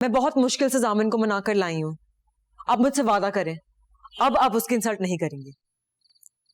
मैं बहुत मुश्किल से जामिन को मनाकर लाई हूँ। आप मुझसे वादा करें, अब आप उसकी इंसल्ट नहीं करेंगे।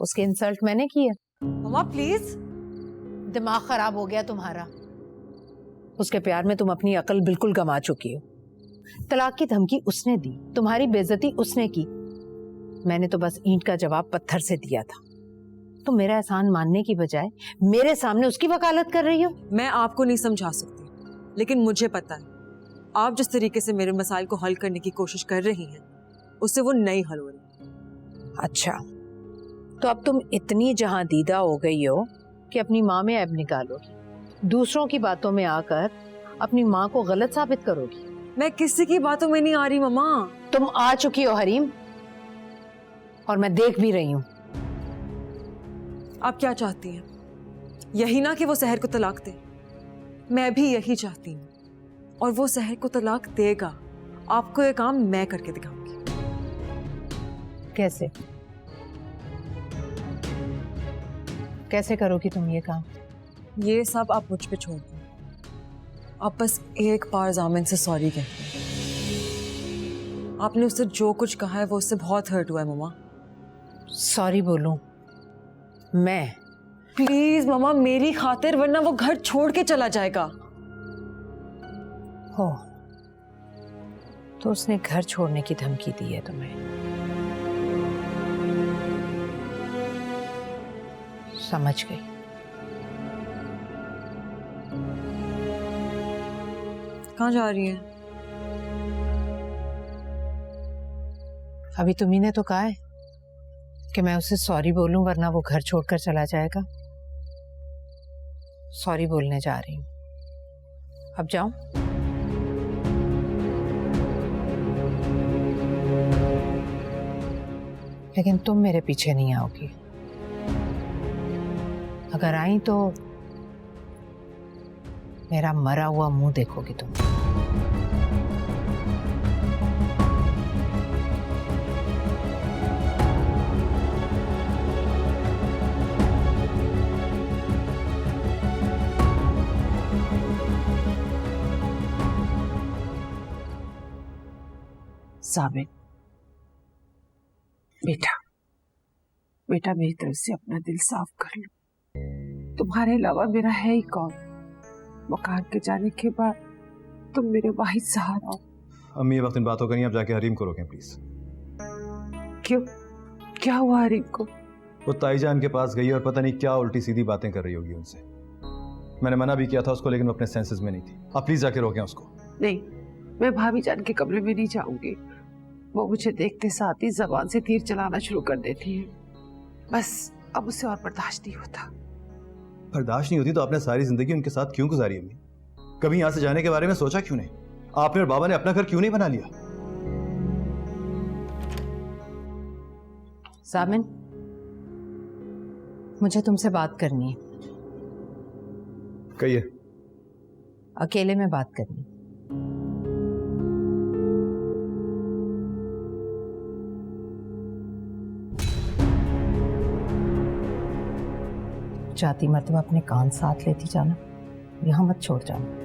उसकी इंसल्ट मैंने की है? मम्मा प्लीज। दिमाग खराब हो गया तुम्हारा। उसके प्यार में तुम अपनी अकल बिल्कुल गंवा चुकी हो। तलाक की धमकी उसने दी, तुम्हारी बेइज्जती उसने की। मैंने तो बस ईंट का जवाब पत्थर से दिया था। तुम मेरा एहसान मानने की बजाय मेरे सामने उसकी वकालत कर रही हो। मैं आपको नहीं समझा सकती, लेकिन मुझे पता है आप जिस तरीके से मेरे मसाइल को हल करने की कोशिश कर रही हैं, उससे वो नहीं हल हो रही। अच्छा, तो अब तुम इतनी जहां दीदा हो गई हो कि अपनी माँ में ऐब निकालोगी, दूसरों की बातों में आकर अपनी माँ को गलत साबित करोगी। मैं किसी की बातों में नहीं आ रही मम्मा। तुम आ चुकी हो हरीम, और मैं देख भी रही हूं। आप क्या चाहती हैं? यही ना कि वो सहर को तलाक दे। मैं भी यही चाहती हूँ, और वो सहर को तलाक देगा। आपको ये काम मैं करके दिखाऊंगी। कैसे कैसे करोगी तुम ये काम? ये सब आप मुझ पे छोड़ दो। आप बस एक बार जामिन से सॉरी कहते हैं। आपने उससे जो कुछ कहा है वो उससे बहुत हर्ट हुआ है मम्मा। सॉरी बोलूं मैं? प्लीज मम्मा, मेरी खातिर, वरना वो घर छोड़ के चला जाएगा। हो तो उसने घर छोड़ने की धमकी दी है तुम्हें? समझ गई। कहाँ जा रही है? अभी तुम्ही ने तो कहा है कि मैं उसे सॉरी बोलूं, वरना वो घर छोड़कर चला जाएगा। सॉरी बोलने जा रही हूं। अब जाऊं? लेकिन तुम मेरे पीछे नहीं आओगी। अगर आई तो मेरा मरा हुआ मुंह देखोगी तुम। साबित, बेटा बेटा मेरी तरफ से अपना दिल साफ कर लो। तुम्हारे अलावा मेरा है ही कौन? मकान के जाने के बाद तुम मेरे वाहिद सहारा हो। अम्मी, ये वक्त इन बातों का नहीं, आप जाके हरीम को रोकें प्लीज। क्यों? क्या हुआ हरीम को? वो ताईजान के पास गई और पता नहीं क्या उल्टी सीधी बातें कर रही होगी उनसे। मैंने मना भी किया था उसको, लेकिन वो अपने सेंसेस में नहीं थी। आप प्लीज जाके रोकें उसको। नहीं, मैं भाभी जान के कमरे में नहीं जाऊंगी। वो मुझे देखते साथ ही जबान से तीर चलाना शुरू कर देती है। बस अब उसे और बर्दाश्त नहीं होता। बर्दाश्त नहीं होती तो आपने सारी जिंदगी उनके साथ क्यों गुजारी अम्मी? कभी यहां से जाने के बारे में सोचा क्यों नहीं? आपने और बाबा ने अपना घर क्यों नहीं बना लिया? सामिन, मुझे तुमसे बात करनी है। कहिए। अकेले में बात करनी। जाती मर्तबा अपने कान साथ लेती जाना, यहां मत छोड़ जाना।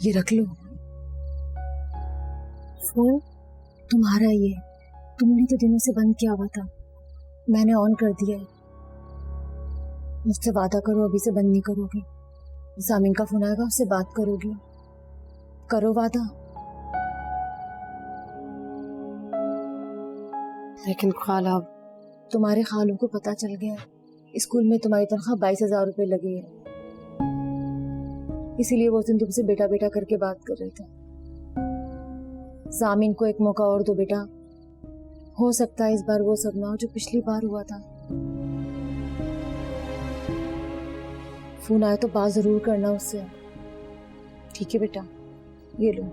ये रख लो। फोन तुम्हारा ही है, तुमने तो दिनों से बंद किया हुआ था, मैंने ऑन कर दिया है। मुझसे वादा करो अभी से बंद नहीं करोगे। सामिन का फोन आएगा, उससे बात करोगे, करो वादा। लेकिन खाला, तुम्हारे खालों को पता चल गया है स्कूल में तुम्हारी तनख्वाह 22,000 रुपए लगी है, इसीलिए वो दिन तुमसे बेटा बेटा करके बात कर रहे थे। सामिन को एक मौका और दो बेटा, हो सकता है इस बार वो सब ना हो जो पिछली बार हुआ था। फोन आया तो बात जरूर करना उससे। ठीक है बेटा, ये लो।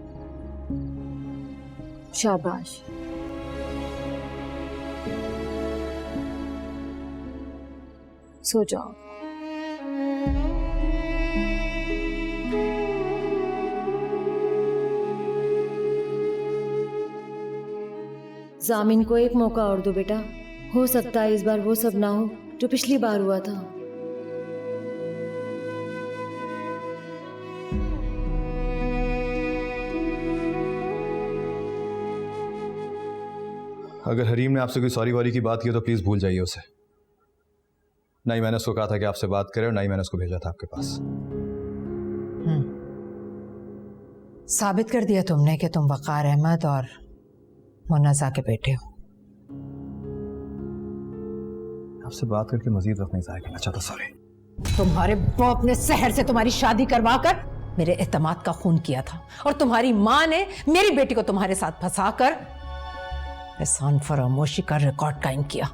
शाबाश। सो जाओ। जामिन को एक मौका और दो बेटा, हो सकता है इस बार वो सब ना हो जो पिछली बार हुआ था। अगर हरीम ने आपसे कोई सॉरी वॉरी की बात की तो प्लीज भूल जाइए उसे। ना ही मैंने उसको कहा था कि आपसे बात करे और ना ही मैंने उसको भेजा था आपके पास। साबित कर दिया तुमने कि तुम वकार अहमद और मुन्नज़ा के बेटे हो। आपसे बात करके मजीद वक्त नहीं जाया करना चाहता, सॉरी। तुम्हारे बाप ने सहर से तुम्हारी शादी करवा कर मेरे एतमाद का खून किया था और तुम्हारी माँ ने मेरी बेटी को तुम्हारे साथ फंसाकर एहसान फरामोशी का रिकॉर्ड कायम किया।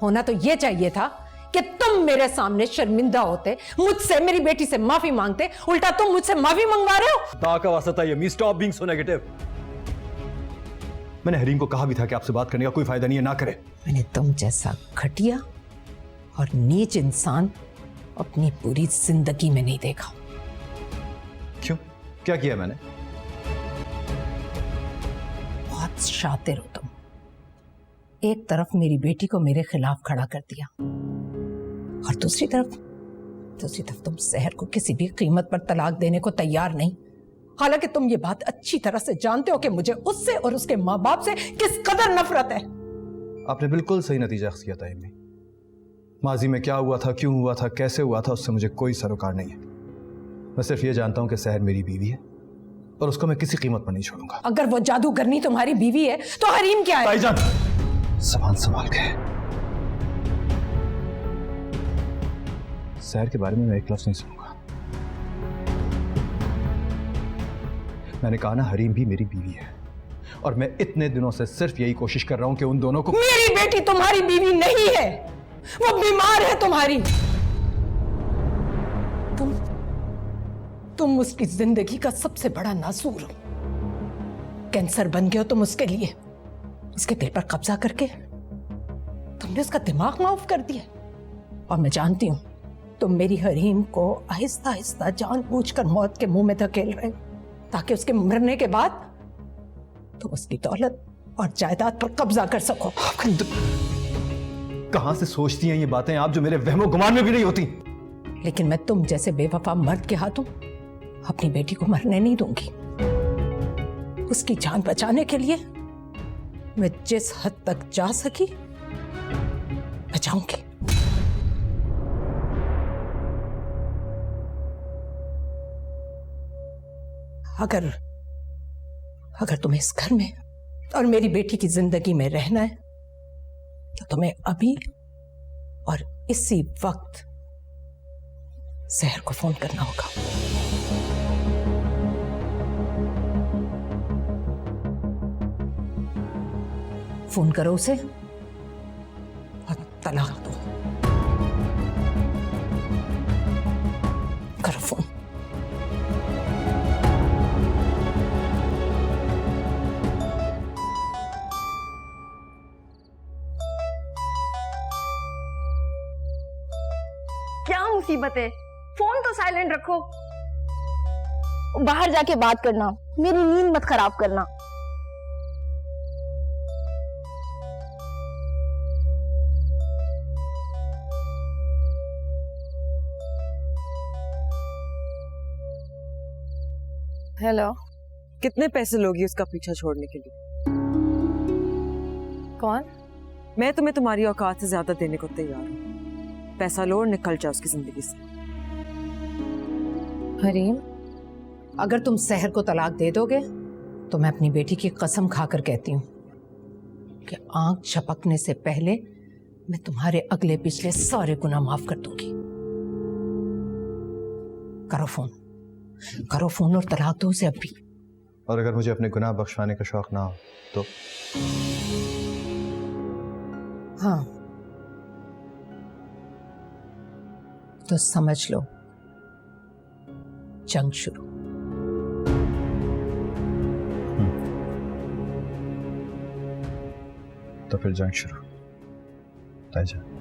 होना तो ये चाहिए था कि तुम मेरे सामने शर्मिंदा होते, मुझसे मेरी बेटी से माफी मांगते, उल्टा तुम मुझसे माफी मंगवा रहे हो। दा का वास्ता ये मी स्टॉप बीइंग सो नेगेटिव। मैंने हरीम को कहा भी था कि आपसे बात करने का कोई फायदा नहीं है, ना करे। मैंने तुम जैसा घटिया और नीच इंसान अपनी पूरी जिंदगी में नहीं देखा। क्यों? क्या किया मैंने? बहुत शातिर हो तुम। एक तरफ मेरी बेटी को मेरे खिलाफ खड़ा कर दिया और दूसरी तरफ तुम सहर को किसी भी कीमत पर तलाक देने को तैयार नहीं। हालांकि तुम ये बात अच्छी तरह से जानते हो कि मुझे उससे और उसके माँ बाप से किस कदर नफरत है। आपने बिल्कुल सही नतीजा अख्ज़ किया था इम्मी। माजी में क्या हुआ था, क्यों हुआ था, कैसे हुआ था, उससे मुझे कोई सरोकार नहीं है। मैं सिर्फ ये जानता हूं कि सहर मेरी बीवी है और उसको मैं किसी कीमत पर नहीं छोड़ूंगा। अगर वो जादूगरनी तुम्हारी बीवी है तो हरीम क्या है? भाईजान, ज़बान संभाल के। सहर के बारे में मैं एक लफ्ज़ नहीं सुनूंगा। मैंने कहा ना, हरीम भी मेरी बीवी है और मैं इतने दिनों से सिर्फ यही कोशिश कर रहा हूं कि उन दोनों को। मेरी बेटी तुम्हारी बीवी नहीं है, वो बीमार है तुम्हारी। तुम उसकी जिंदगी का सबसे बड़ा नासूर हो। कैंसर बन गए हो तुम उसके लिए। उसके दिल पर कब्जा करके तुमने उसका दिमाग माफ कर दिया। और मैं जानती हूं तुम मेरी हरीम को आहिस्ता आहिस्ता जानबूझकर मौत के मुंह में धकेल रहे हो ताकि उसके मरने के बाद तुम उसकी दौलत और जायदाद पर कब्जा कर सको। कहां से सोचती हैं ये बातें आप, जो मेरे वहमो गुमान में भी नहीं होती? लेकिन मैं तुम जैसे बेवफा मर्द के हाथों अपनी बेटी को मरने नहीं दूंगी। उसकी जान बचाने के लिए मैं जिस हद तक जा सकी बचाऊंगी। अगर तुम्हें इस घर में और मेरी बेटी की जिंदगी में रहना है तो तुम्हें अभी और इसी वक्त सहर को फोन करना होगा। फोन करो उसे और तलाक दो। करो फोन। क्या मुसीबत है? फोन तो साइलेंट रखो। बाहर जाके बात करना, मेरी नींद मत खराब करना। हेलो। कितने पैसे लोगी उसका पीछा छोड़ने के लिए? कौन? मैं तुम्हें तुम्हारी औकात से ज्यादा देने को तैयार हूँ। पैसा लो और निकल जाओ उसकी जिंदगी से। हरीम, अगर तुम सहर को तलाक दे दोगे तो मैं अपनी बेटी की कसम खाकर कहती हूँ कि आंख झपकने से पहले मैं तुम्हारे अगले पिछले सारे गुनाह माफ कर दूंगी। करो फोन और तलाक दो उसे अभी। और अगर मुझे अपने गुनाह बख्शवाने का शौक ना हो तो? हाँ, तो समझ लो जंग शुरू। तो फिर जंग शुरू। ताईजा।